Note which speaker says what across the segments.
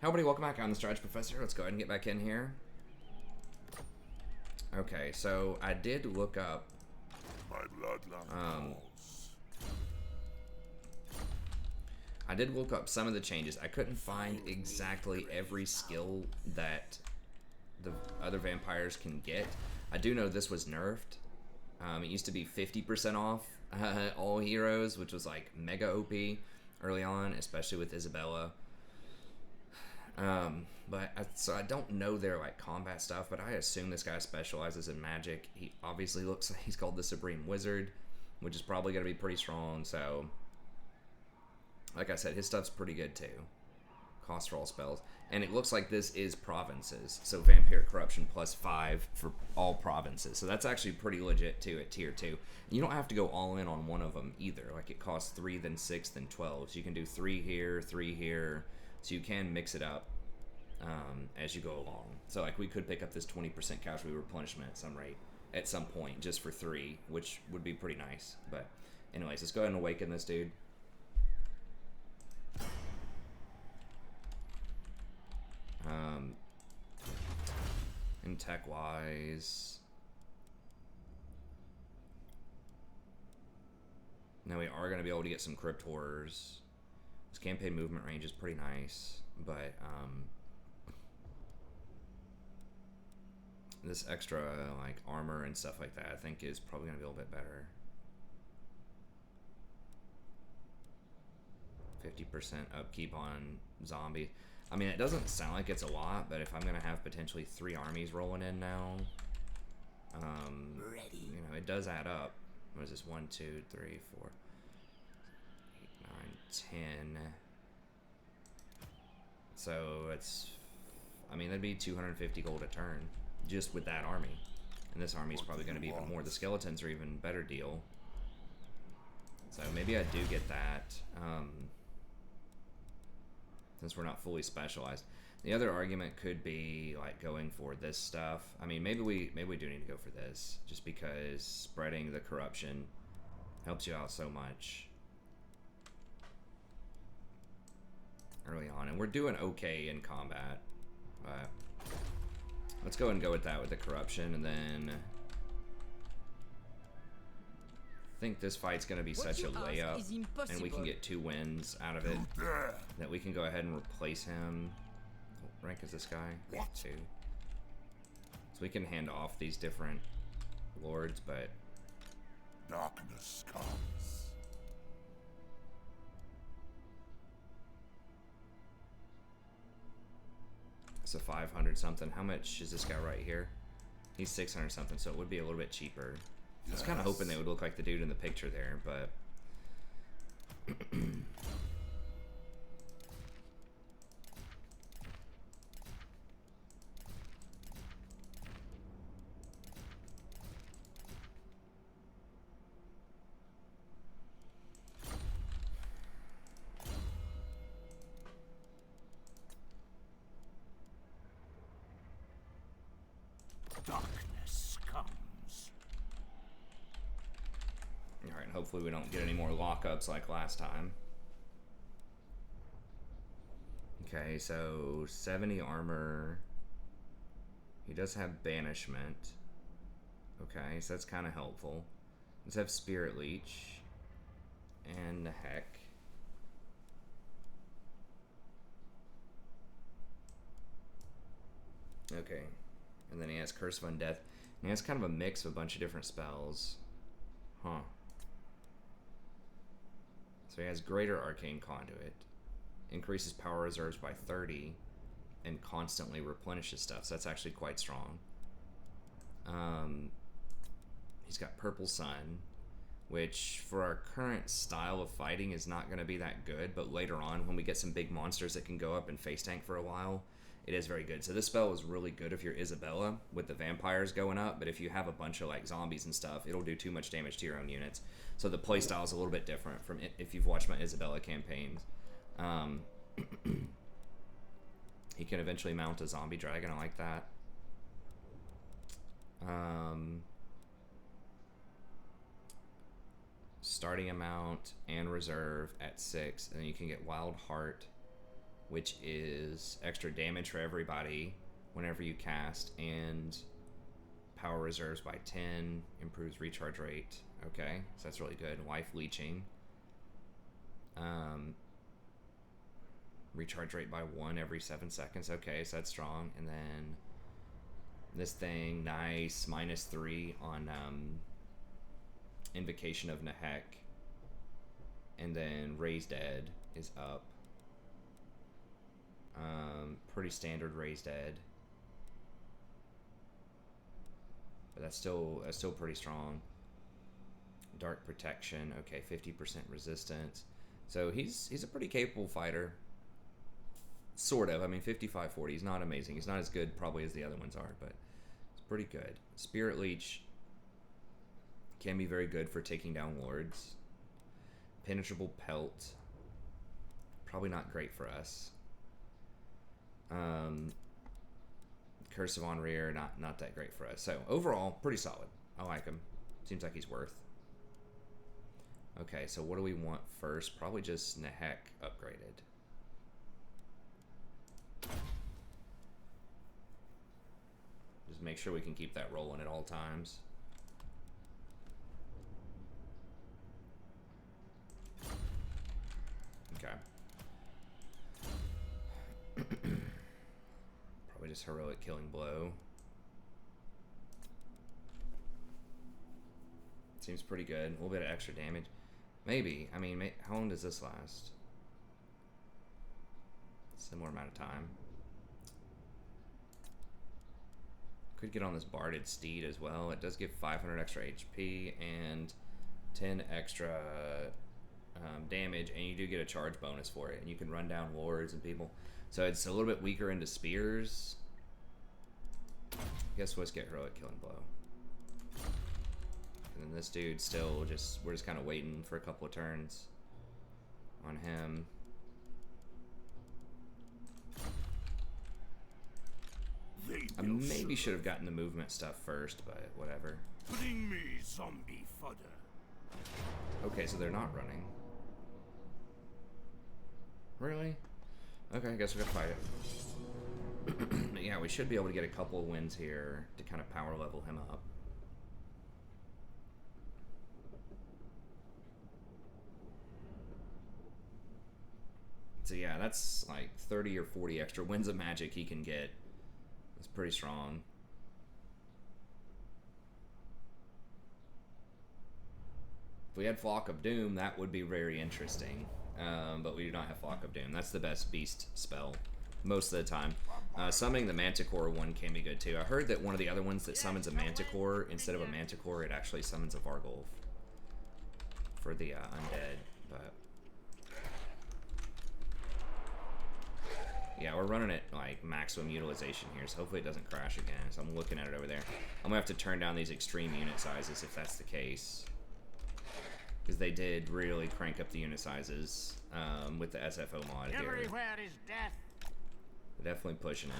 Speaker 1: Hey everybody, welcome back. I'm the Strategy Professor. Let's go ahead and get back in here. Okay, so I did look up some of the changes. I couldn't find exactly every skill that the other vampires can get. I do know this was nerfed. It used to be 50% off all heroes, which was like mega OP early on, especially with Isabella. So I don't know their like combat stuff, but I assume this guy specializes in magic. He obviously looks like he's called the Supreme Wizard, which is probably going to be pretty strong. So, like I said, his stuff's pretty good too. Cost for all spells, and it looks like this is provinces. So Vampiric Corruption +5 for all provinces. So that's actually pretty legit too at tier 2. And you don't have to go all in on one of them either. Like it costs 3, then 6, then 12. So you can do 3 here, 3 here. So you can mix it up as you go along. So like we could pick up this 20% casualty replenishment at some point just for 3, which would be pretty nice. But anyways, let's go ahead and awaken this dude. In tech wise, now we are going to be able to get some crypt horrors. This campaign movement range is pretty nice, but this extra like armor and stuff like that I think is probably going to be a little bit better. 50% upkeep on zombie. I mean, it doesn't sound like it's a lot, but if I'm going to have potentially 3 armies rolling in now, you know, it does add up. What is this? 1, 2, 3, 4, 8, 9, 10. So it's, I mean, that'd be 250 gold a turn just with that army. And this army is probably going to be even more. The skeletons are even better deal. So maybe I do get that. Since we're not fully specialized. The other argument could be like going for this stuff. I mean, maybe we do need to go for this just because spreading the corruption helps you out so much early on, and we're doing okay in combat. But let's go ahead and go with that with the corruption, and then I think this fight's going to be such a layup, and we can get 2 wins out of it, that we can go ahead and replace him. What rank is this guy? 2. So we can hand off these different lords, but
Speaker 2: darkness comes.
Speaker 1: It's a 500 something. How much is this guy right here? He's 600 something, so it would be a little bit cheaper. I was kind of hoping they would look like the dude in the picture there, but
Speaker 2: Darkness comes.
Speaker 1: alright, hopefully we don't get any more lockups like last time. Okay, so 70 armor. He does have banishment. Okay, so that's kind of helpful. Let's have Spirit Leech. And the heck. Okay. And then he has Curse of Undeath. And he has kind of a mix of a bunch of different spells. Huh. So he has Greater Arcane Conduit. Increases power reserves by 30. And constantly replenishes stuff. So that's actually quite strong. He's got Purple Sun, which for our current style of fighting is not going to be that good. But later on, when we get some big monsters that can go up and face tank for a while, it is very good. So this spell is really good if you're Isabella with the vampires going up, but if you have a bunch of like zombies and stuff, it'll do too much damage to your own units. So the playstyle is a little bit different from if you've watched my Isabella campaigns. He can eventually mount a zombie dragon. I like that. Starting amount and reserve at 6, and then you can get Wild Heart which is extra damage for everybody whenever you cast, and power reserves by 10, improves recharge rate. Okay, so that's really good. Life leeching. Recharge rate by 1 every 7 seconds. Okay, so that's strong. And then this thing, nice, -3 on Invocation of Nehek. And then Raise Dead is up. Pretty standard Raise Dead. But that's still pretty strong. Dark Protection, okay, 50% resistance. So he's a pretty capable fighter. Sort of. I mean, 55-40. He's not amazing. He's not as good probably as the other ones are, but it's pretty good. Spirit Leech can be very good for taking down lords. Penetrable Pelt, probably not great for us. Curse of Onrear, not that great for us. So overall, pretty solid. I like him. Seems like he's worth. Okay, so what do we want first? Probably just Nehek upgraded. Just make sure we can keep that rolling at all times. Okay. Probably just Heroic Killing Blow. Seems pretty good. A little bit of extra damage. Maybe. I mean, how long does this last? Similar amount of time. Could get on this Barded Steed as well. It does give 500 extra HP and 10 extra damage, and you do get a charge bonus for it, and you can run down lords and people. So it's a little bit weaker into spears. I guess let's get Heroic Killing Blow. And then this dude still we're just kind of waiting for a couple of turns on him. I maybe should have gotten the movement stuff first, but whatever.
Speaker 2: Bring me zombie fodder.
Speaker 1: Okay, so they're not running. Really? Okay, I guess we gotta fight it. Yeah, we should be able to get a couple of wins here to kind of power level him up. So yeah, that's like 30 or 40 extra wins of magic he can get. It's pretty strong. If we had Flock of Doom, that would be very interesting. But we do not have Flock of Doom. That's the best beast spell most of the time. Summoning the Manticore one can be good too. I heard that one of the other ones that summons a Manticore, instead of a Manticore, it actually summons a Vargolf for the undead. But yeah, we're running it like maximum utilization here, so hopefully it doesn't crash again. So I'm looking at it over there. I'm gonna have to turn down these extreme unit sizes if that's the case, because they did really crank up the unit sizes with the SFO mod here.
Speaker 2: Everywhere is death.
Speaker 1: They're definitely pushing it.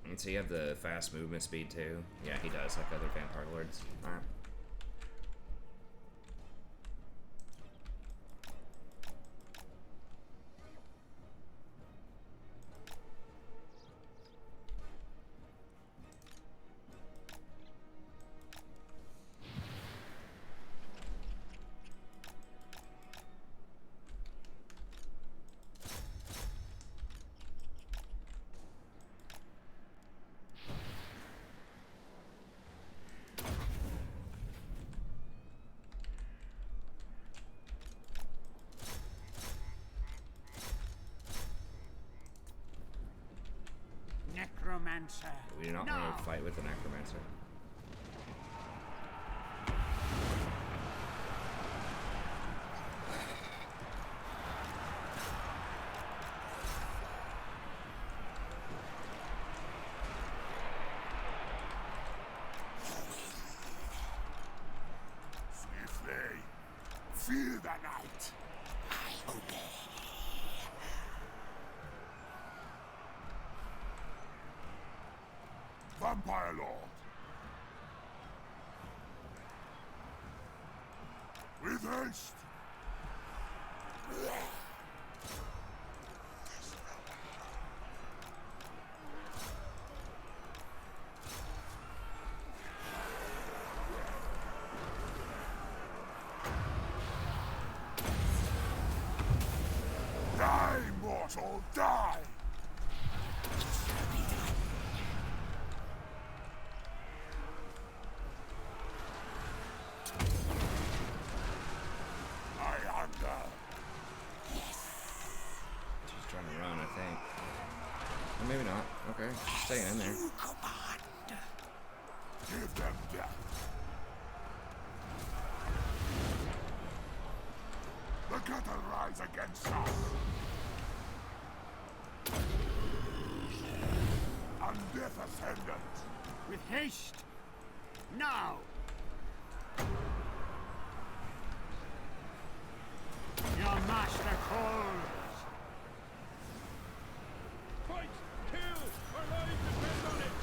Speaker 1: And so you have the fast movement speed too. Yeah, he does, like other vampire lords. Alright.
Speaker 2: Necromancer.
Speaker 1: We do not want to fight with the Necromancer.
Speaker 2: Swiftly. Fear the night. I obey. Vampire Lord. With haste. Die, mortal, die! I hunger.
Speaker 1: She's trying to run, I think. Or maybe not. Okay, she's staying in there.
Speaker 2: You command. Give them death. The cattle rise against us. And death ascendant. With haste. Now. Your master calls. Fight! Kill! Our lives depend on it!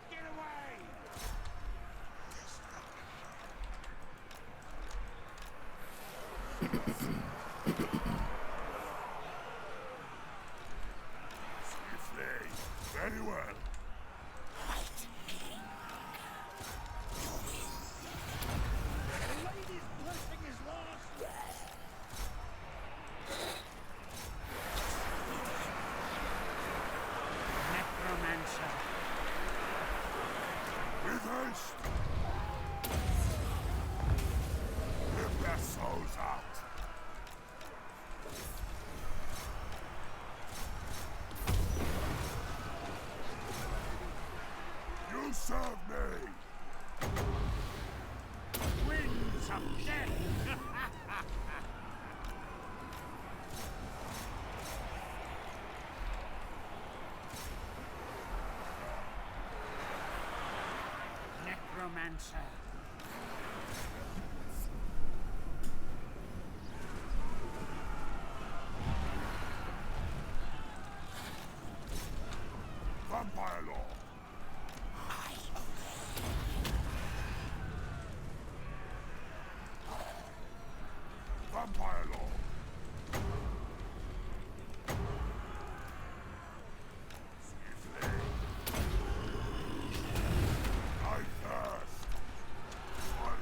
Speaker 2: Get away! Swiftly. Very well. The lady's blessing is lost. Necromancer. With haste. Rip their souls out. You serve me. Winds of death. Necromancer. Vampire Lord. Vampire Lord. Swiftly. I thirst for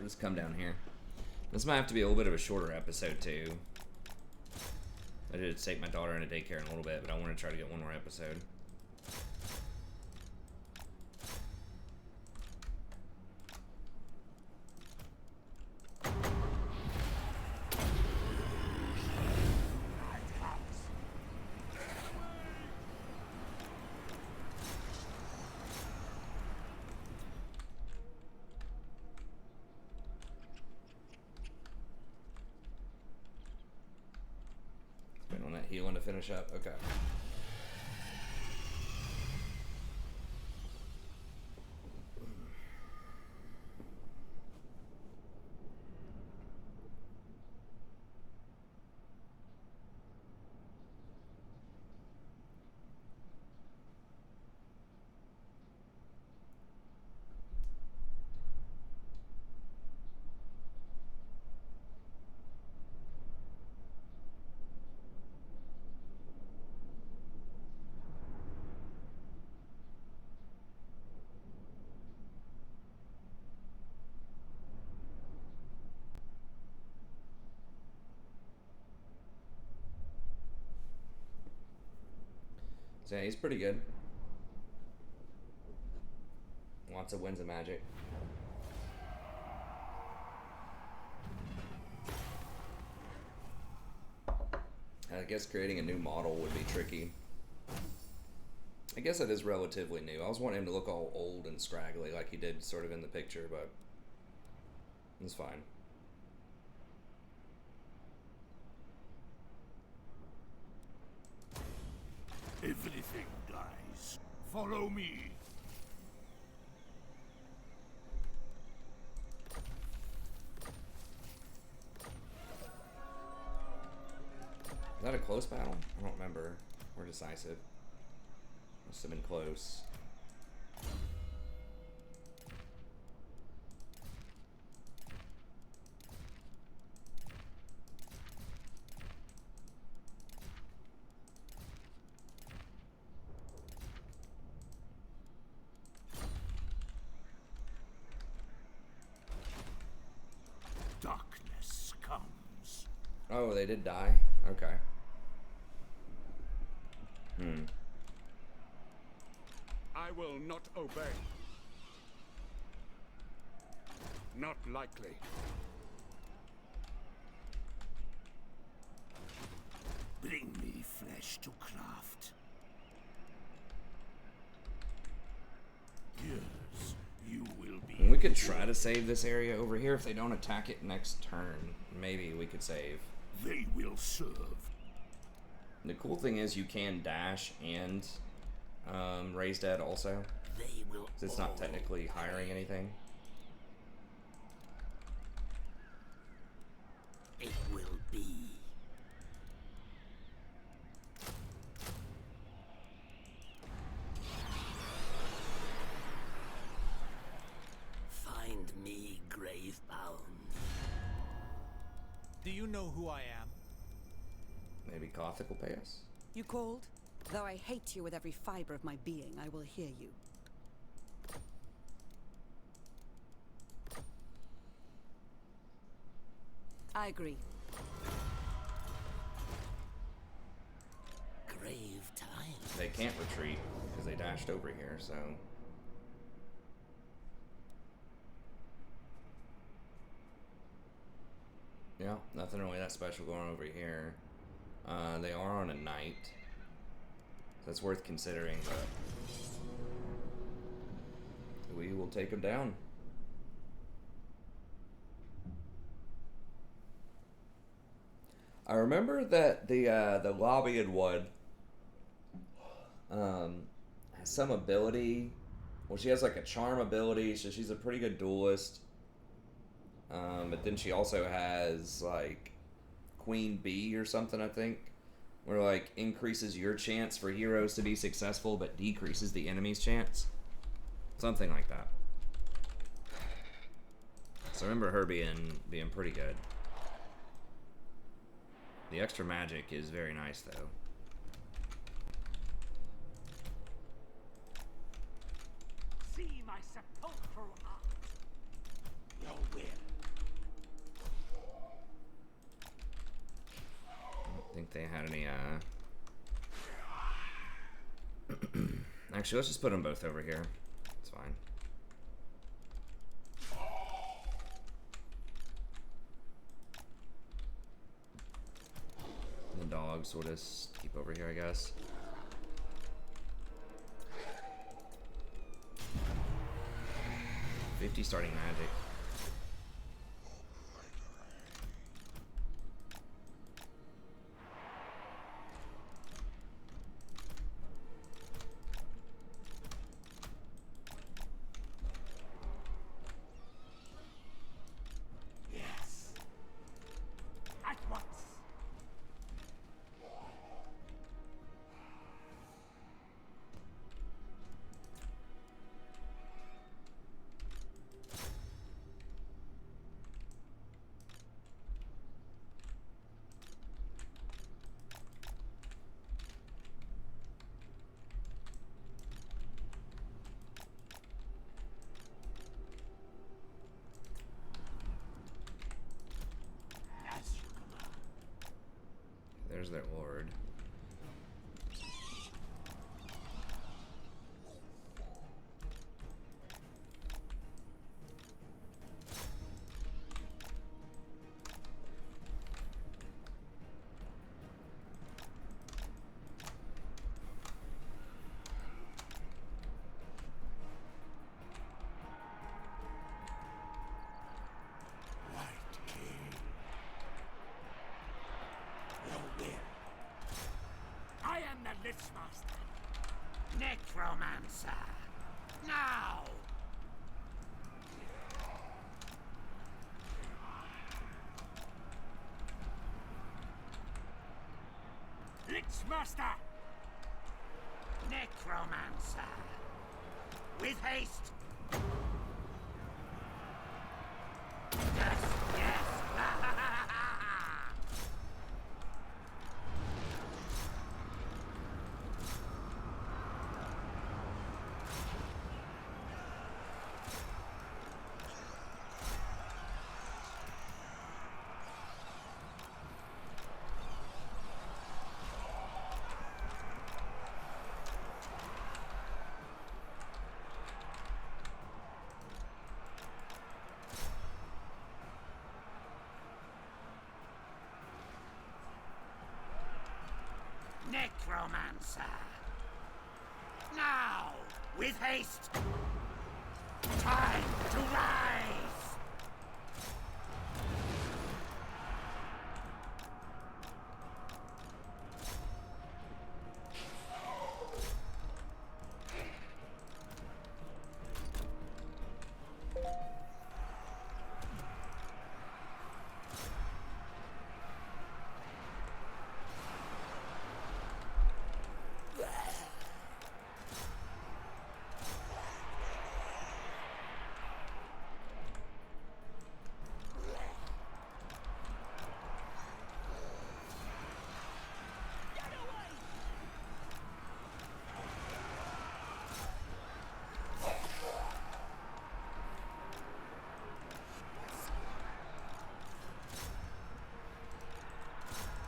Speaker 1: just come down here. This might have to be a little bit of a shorter episode too. I did take my daughter into daycare in a little bit, but I want to try to get one more episode. On that healing to finish up. Okay. So yeah, he's pretty good. Lots of wins of magic. I guess creating a new model would be tricky. I guess it is relatively new. I was wanting him to look all old and scraggly like he did sort of in the picture, but it's fine.
Speaker 2: Everything dies. Follow me.
Speaker 1: Is that a close battle? I don't remember. Or decisive. Must have been close.
Speaker 2: Darkness comes.
Speaker 1: Oh, they did die? Okay.
Speaker 3: I will not obey. Not likely.
Speaker 2: Bring me flesh to craft. Yes, you will be.
Speaker 1: We could try to save this area over here if they don't attack it next turn. Maybe we could save.
Speaker 2: They will serve.
Speaker 1: The cool thing is you can dash and raise dead also.
Speaker 2: They will.
Speaker 1: It's not technically hiring anything.
Speaker 2: It will be. Find me grave-bound.
Speaker 4: Do you know who I am?
Speaker 1: Maybe Gothic will pay us?
Speaker 5: You called? Though I hate you with every fiber of my being, I will hear you. I agree.
Speaker 2: Grave time.
Speaker 1: They can't retreat because they dashed over here, so... Yeah, nothing really that special going over here. They are on a night. So it's worth considering, but... we will take them down. I remember that the lobbying one has some ability. Well, she has like a charm ability, so she's a pretty good duelist. But then she also has like Queen Bee or something, I think, where like increases your chance for heroes to be successful, but decreases the enemy's chance. Something like that. So I remember her being pretty good. The extra magic is very nice, though.
Speaker 2: See my sepulchral art. Your will
Speaker 1: think they had any, Actually, let's just put them both over here. It's fine. The dogs will just keep over here, I guess. $50 starting magic. There's their lord.
Speaker 2: Master. Necromancer. Now! Lichmaster! Necromancer. With haste! Yes, yes! Necromancer. Now, with haste. Time to rise.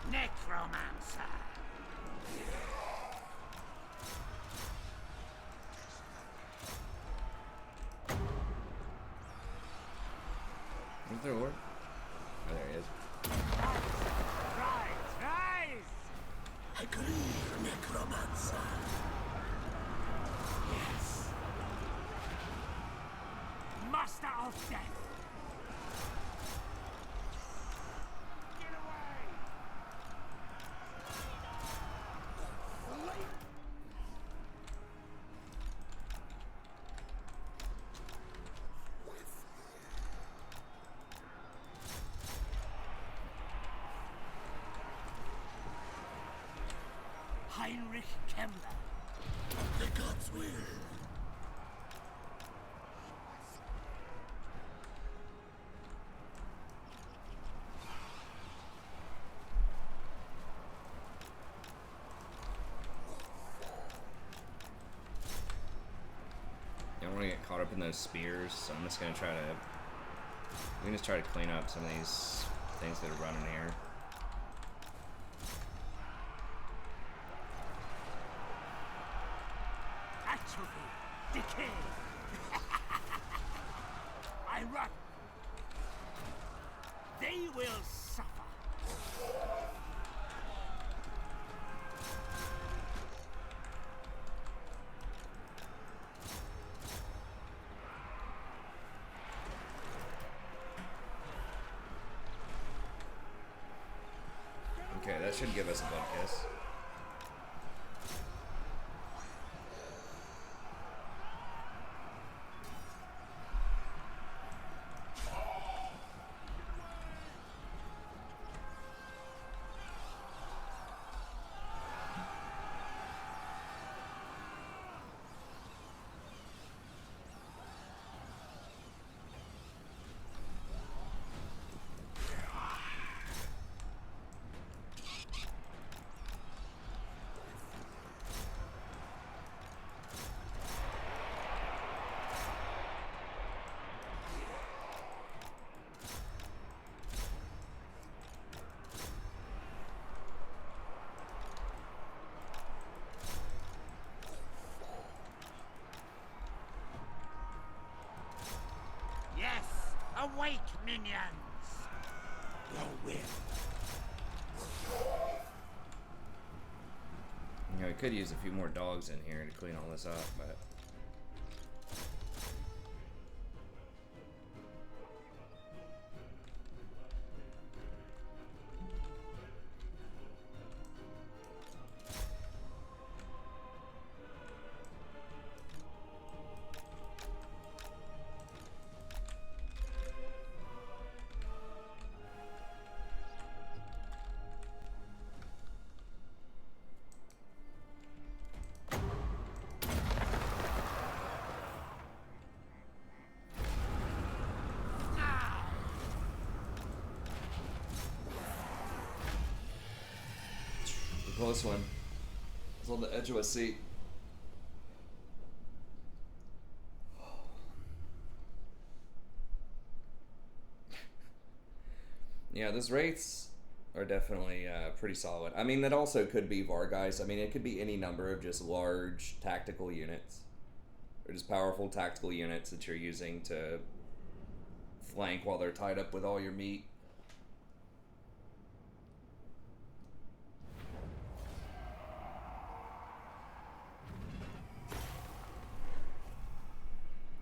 Speaker 2: Necromancer.
Speaker 1: Where's their lord? Oh, there he is.
Speaker 2: Rise, rise!
Speaker 4: Agree, Necromancer.
Speaker 2: Yes. Master of death. Get away! Heinrich Kemmler.
Speaker 4: The gods will.
Speaker 1: I don't want to get caught up in those spears, so I'm just gonna try to. We can just try to clean up some of these things that are running here.
Speaker 2: atrophy, decay. I run. They will suffer.
Speaker 1: Okay, that should give us a bug kiss.
Speaker 2: Yes, awake, minions. Your will.
Speaker 1: You know, we could use a few more dogs in here to clean all this up, but... Close one. It's on the edge of a seat. Yeah, those wraiths are definitely pretty solid. I mean, that also could be Vargeist. I mean, it could be any number of just large tactical units. Or just powerful tactical units that you're using to flank while they're tied up with all your meat.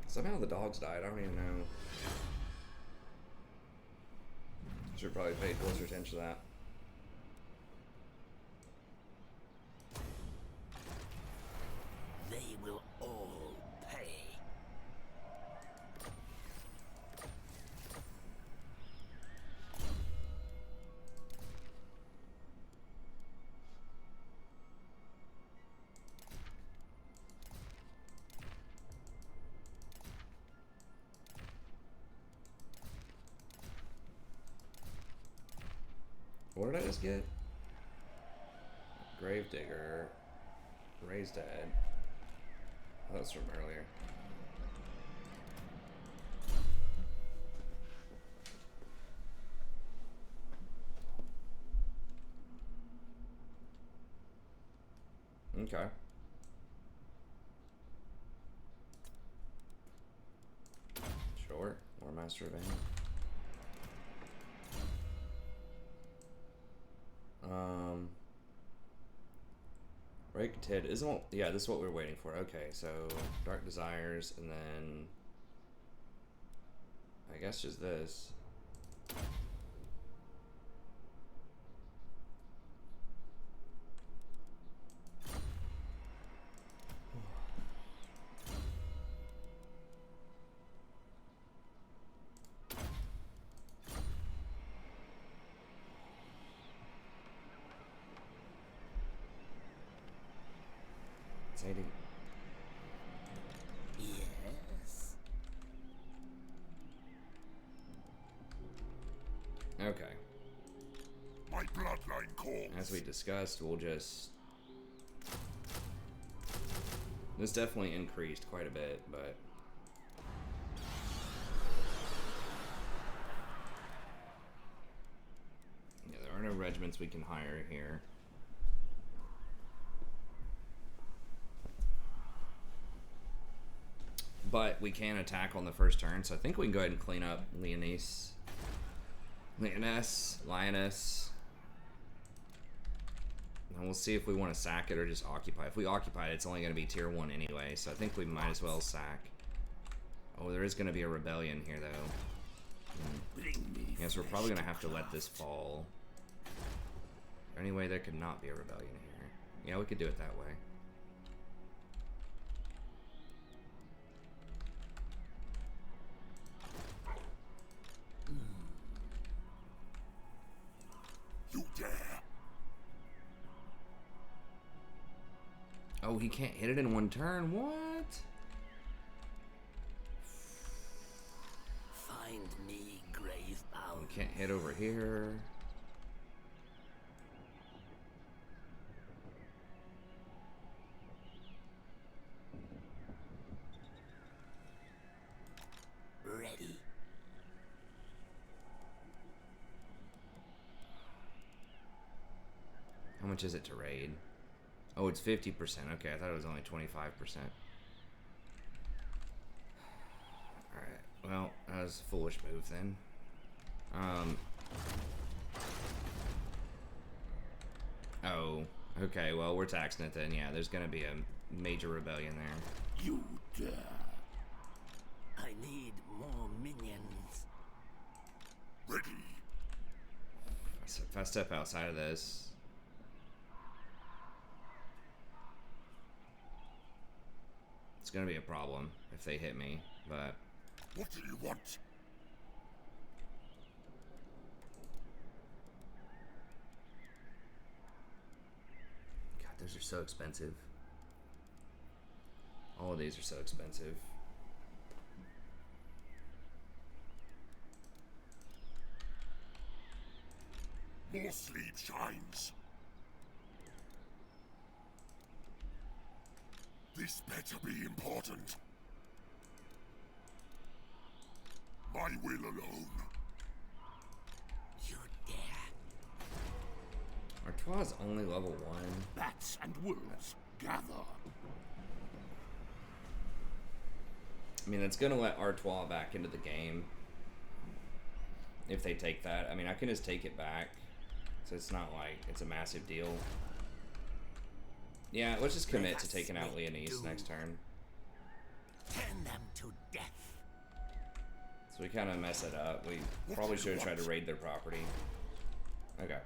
Speaker 1: Somehow the dogs died. I don't even know. Should probably pay closer attention to that.
Speaker 4: They will all pay.
Speaker 1: What did I just get? Gravedigger. Raised Dead. Oh, that was from earlier. Okay. Sure. More Master of Aim. Rake Tid isn't. Yeah, this is what we're waiting for. Okay, so Dark Desires, and then I guess just this. Sadie.
Speaker 4: Yes.
Speaker 1: Okay.
Speaker 2: My bloodline calls.
Speaker 1: As we discussed, we'll just... This definitely increased quite a bit, but... Yeah, there are no regiments we can hire here. but we can attack on the first turn, so I think we can go ahead and clean up Lioness. And we'll see if we want to sack it or just occupy. If we occupy it, it's only going to be tier 1 anyway, so I think we might as well sack. Oh, there is going to be a rebellion here, though. Yes, we're probably going to have to let this fall. Anyway, there could not be a rebellion here. Yeah, we could do it that way.
Speaker 2: You dare?
Speaker 1: Oh, he can't hit it in one turn? What?
Speaker 4: Find me grave bound.
Speaker 1: We can't hit over here.
Speaker 4: Ready.
Speaker 1: How much is it to raid? Oh, it's 50%. Okay, I thought it was only 25%. Alright, well, that was a foolish move then. Oh, okay, well, we're taxing it then. Yeah, there's gonna be a major rebellion there.
Speaker 2: You dare?
Speaker 4: I need more minions.
Speaker 2: Ready?
Speaker 1: If I step outside of this... It's gonna be a problem if they hit me, but...
Speaker 2: What do you want?
Speaker 1: God, those are so expensive. All of these are so expensive.
Speaker 2: More sleep shines. This better be important. My will alone.
Speaker 4: You dare?
Speaker 1: Artois is only level 1.
Speaker 2: Bats and wolves, gather.
Speaker 1: I mean, it's gonna let Artois back into the game. If they take that. I mean, I can just take it back. So it's not like it's a massive deal. Yeah, let's just commit to taking out Leonese next turn.
Speaker 4: Turn them to death.
Speaker 1: So we kind of mess it up. We probably should have tried to raid their property. Okay.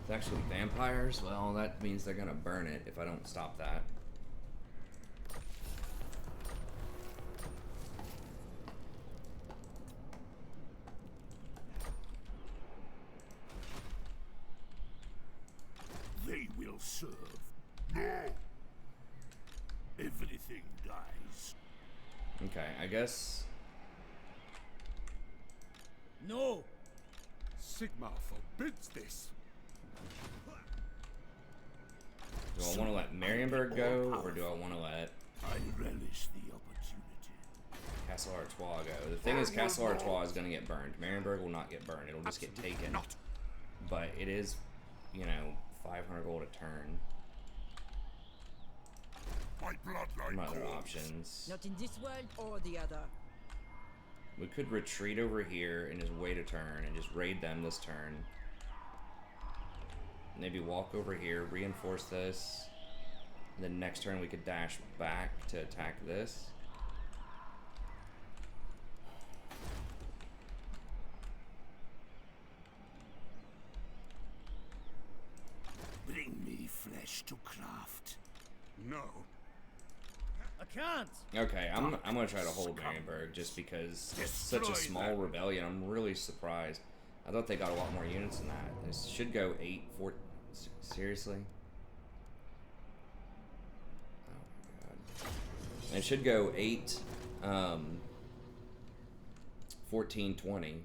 Speaker 1: It's actually vampires? Well, that means they're gonna burn it if I don't stop that.
Speaker 2: They will serve. No! Everything dies.
Speaker 1: Okay, I guess...
Speaker 3: No! Sigma forbids this.
Speaker 1: Do I want to let Marienburg go, or do I want to let
Speaker 2: I relish the opportunity.
Speaker 1: Castle Artois go? The thing is, Castle Artois is going to get burned. Marienburg will not get burned. It'll just get taken.
Speaker 3: Not.
Speaker 1: But it is, you know, 500 gold a turn.
Speaker 2: My bloodline
Speaker 1: Some other
Speaker 2: calls.
Speaker 1: options.
Speaker 5: Not in this world or the other.
Speaker 1: We could retreat over here and just wait a turn and just raid them this turn. Maybe walk over here, reinforce this. And then next turn we could dash back to attack this.
Speaker 2: Bring me flesh to craft.
Speaker 3: No.
Speaker 6: I can't.
Speaker 1: Okay, I'm gonna try to hold Marienburg just because it's such a
Speaker 2: Destroy
Speaker 1: small
Speaker 2: them.
Speaker 1: rebellion. I'm really surprised. I thought they got a lot more units than that. This should go 8, 4. Seriously? Oh my god. It should go 8, 14, 20.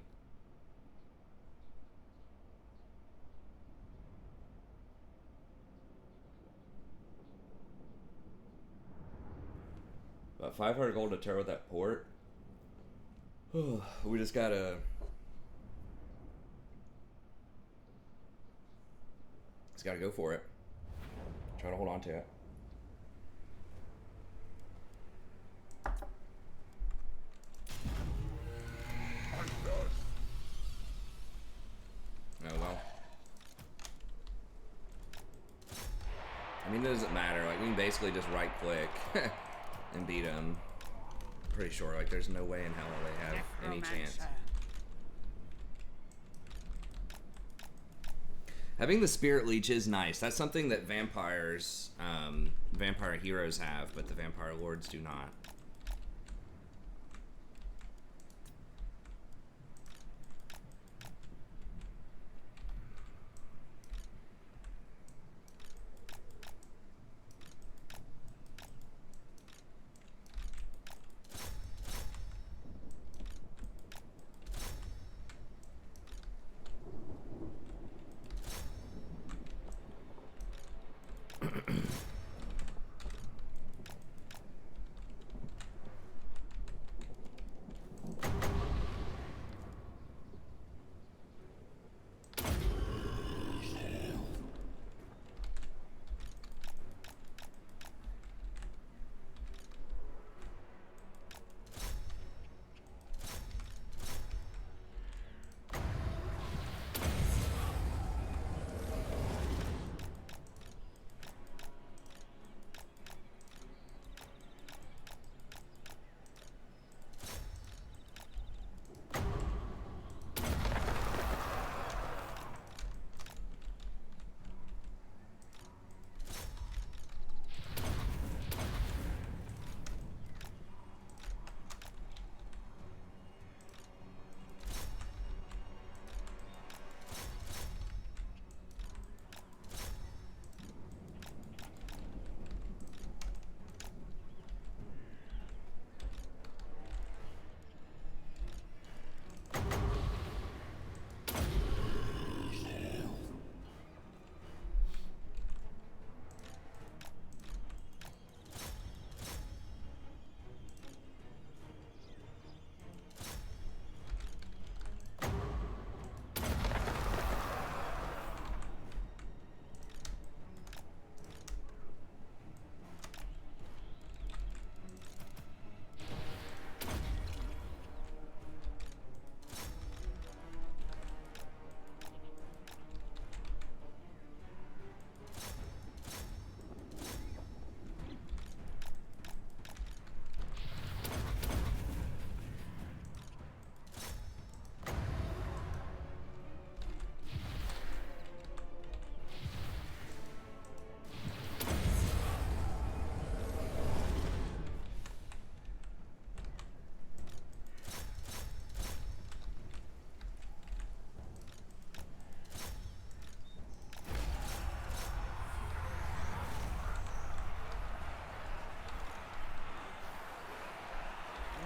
Speaker 1: About 500 gold to tear with that port. We just gotta. Just gotta go for it. Try to hold on to it. Oh well. I mean, it doesn't matter. Like, we can basically just right click and beat them. Pretty sure. Like, there's no way in hell they have any chance. Having the Spirit Leech is nice. That's something that vampires, vampire heroes have, but the vampire lords do not.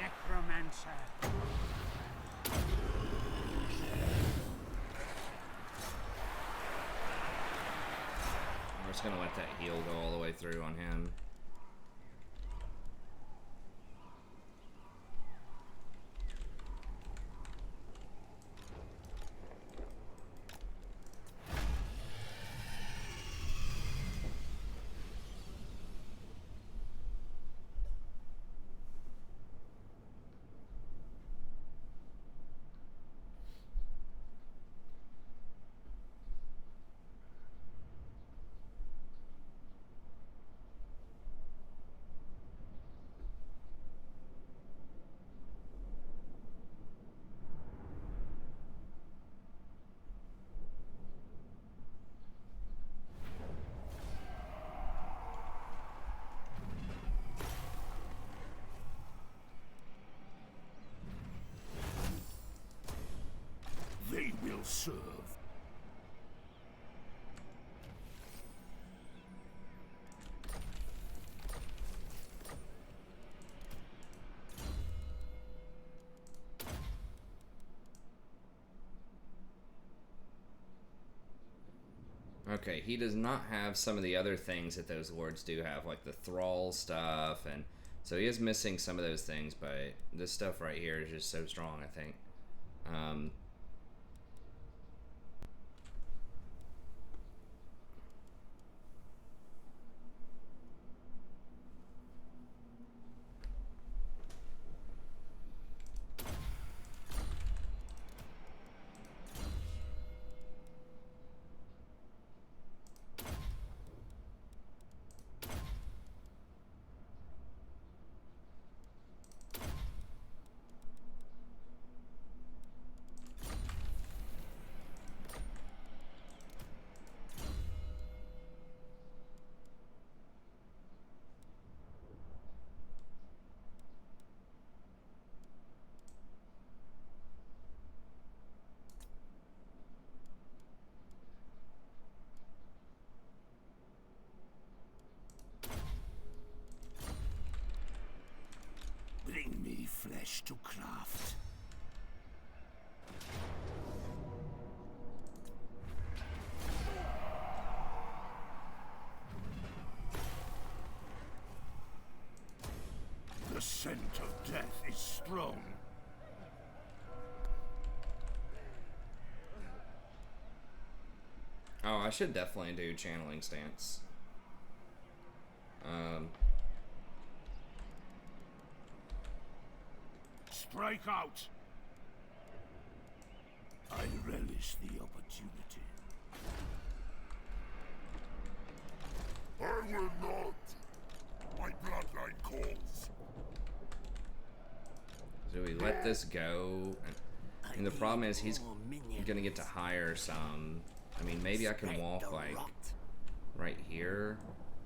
Speaker 6: Necromancer.
Speaker 1: We're just gonna let that heal go all the way through on him.
Speaker 2: will serve.
Speaker 1: Okay, he does not have some of the other things that those lords do have, like the thrall stuff, and so he is missing some of those things, but this stuff right here is just so strong, I think.
Speaker 2: Bring me flesh to craft. The scent of death is strong.
Speaker 1: Oh, I should definitely do channeling stance.
Speaker 2: Strike out! I relish the opportunity. I will not! My bloodline calls.
Speaker 1: So we let this go, and the problem is he's gonna get to hire some. I mean, maybe I can walk like right here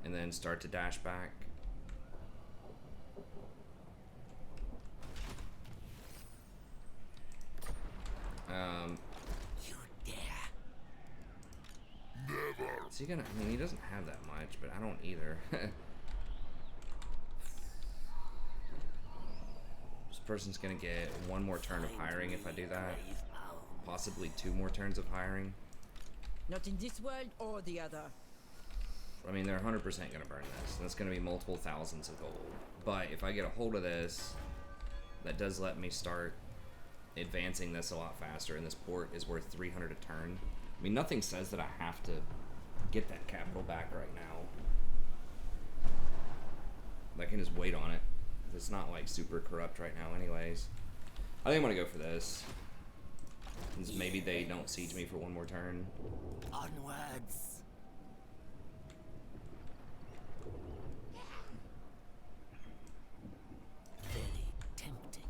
Speaker 1: and then start to dash back.
Speaker 4: You dare.
Speaker 2: Never!
Speaker 1: Is he gonna? I mean, he doesn't have that much, but I don't either. This person's gonna get one more turn of hiring if I do that. Possibly 2 more turns of hiring.
Speaker 5: Not in this world or the other.
Speaker 1: I mean, they're 100% gonna burn this. That's gonna be multiple thousands of gold. But if I get a hold of this, that does let me start advancing this a lot faster, and this port is worth 300 a turn. I mean, nothing says that I have to get that capital back right now. I can just wait on it. It's not like super corrupt right now anyways. I think I'm gonna go for this. Since maybe they don't siege me for 1 more turn.
Speaker 4: Onwards. Very tempting.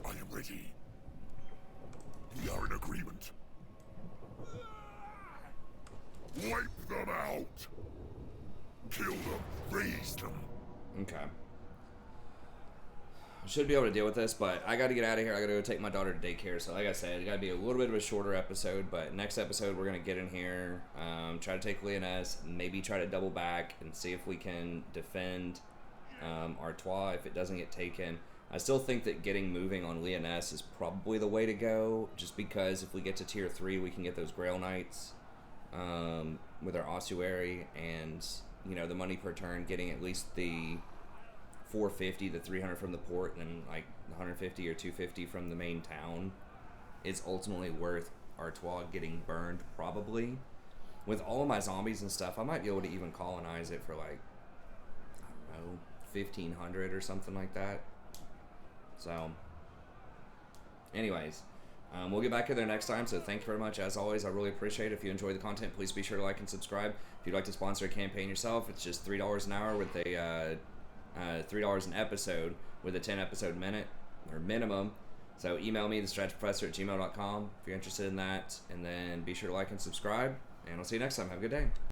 Speaker 2: I am ready. We are in agreement. Wipe them out! Kill them, raise them.
Speaker 1: Okay. I should be able to deal with this, but I gotta get out of here. I gotta go take my daughter to daycare. So like I said, it gotta be a little bit of a shorter episode, but next episode we're gonna get in here, try to take Lyonesse, maybe try to double back and see if we can defend Artois if it doesn't get taken. I still think that getting moving on Lyonesse is probably the way to go, just because if we get to tier 3 we can get those Grail Knights with our ossuary, and you know, the money per turn, getting at least the 450 to 300 from the port, and then like 150 or 250 from the main town is ultimately worth Artois getting burned. Probably with all of my zombies and stuff, I might be able to even colonize it for like, I don't know, 1500 or something like that. So anyways, we'll get back to there next time, so thank you very much. As always, I really appreciate it. If you enjoy the content, please be sure to like and subscribe. If you'd like to sponsor a campaign yourself, it's just $3 an hour with a $3 an episode with a 10 episode minute or minimum. So email me, thestrategyprofessor@gmail.com if you're interested in that, and then be sure to like and subscribe, and I'll see you next time. Have a good day.